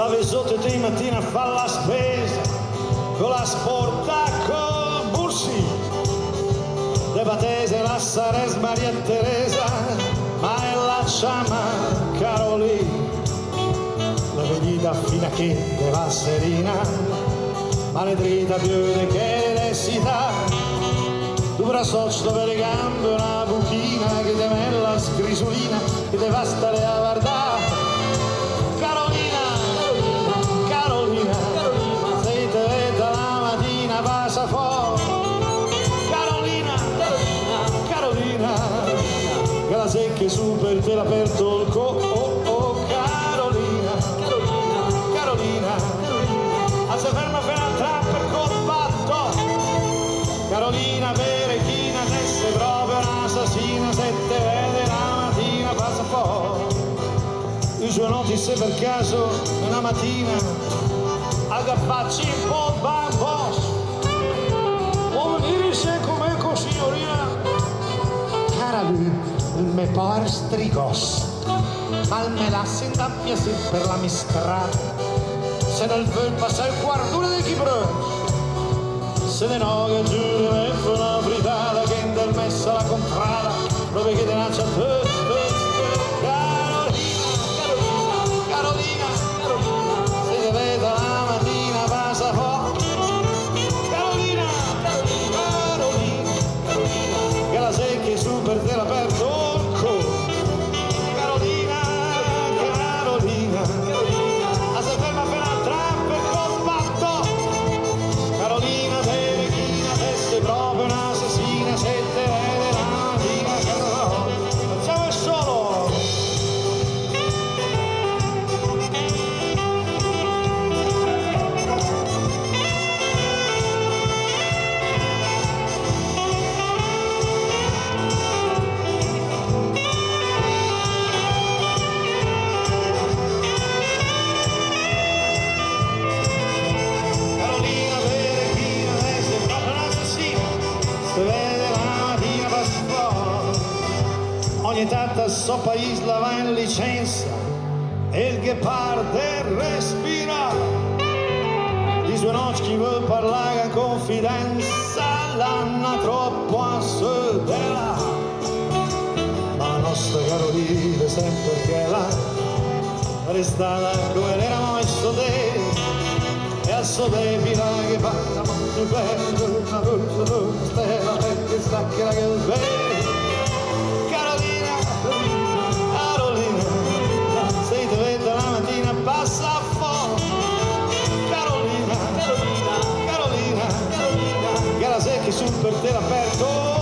la vesotte di mattina fa la spesa con la sporta col bursi de Batese, la Sares Maria Teresa, ma è la ciama Carolina, la venita fino a che de va serina, maledrita più di che necessità, tu braccio per le gambe una buchina che te mella scrisulina che te va stare a guardare. Carolina, Carolina, se te vede la mattina passa fuori. Carolina, Carolina, che la secchi su per te l'aperto il Carolina, Carolina, a se ferma per una trappa col fatto. Carolina Berechina, te sei proprio un'assassina, se te vede la mattina passa fuori. I suoi noti se per caso una mattina aggappacci un po' bambos o venire come così signorina. Cara lui, il me par strigos, mal me la sendappia se per la mistrata, se non vuol passare il quarturo di Chibro. Se ne no che giù di me fa una frittata che in del messa la comprata proprio che te lancia Carolina, Carolina, Carolina, se te vede la mattina passa fuori. Carolina, Carolina, Carolina, Carolina, che la secchi su per te l'aperto orco. Carolina, Carolina, Carolina, a se ferma per una trappa e compatto. Carolina sei proprio un'assassina, se te vede la mattina che no, facciamo il solo. Carolina Berechina, lei sei proprio un'assassina, se vede la mattina passa fuori. Ogni tanto so paese la va in licenza e il Gepard respira. Di suoi nocchi vuol parlare in confidenza, l'hanno troppo a sedere. Ma la nostra Carolina sempre che là restata come era mai sodere. E al sole fila che parla molto bello, una rosa, stella, che stacca che il vero. Carolina, Carolina, se ti vede la mattina passa fuori. Carolina, Carolina, Carolina, Carolina, che la secchi su per te l'aperto.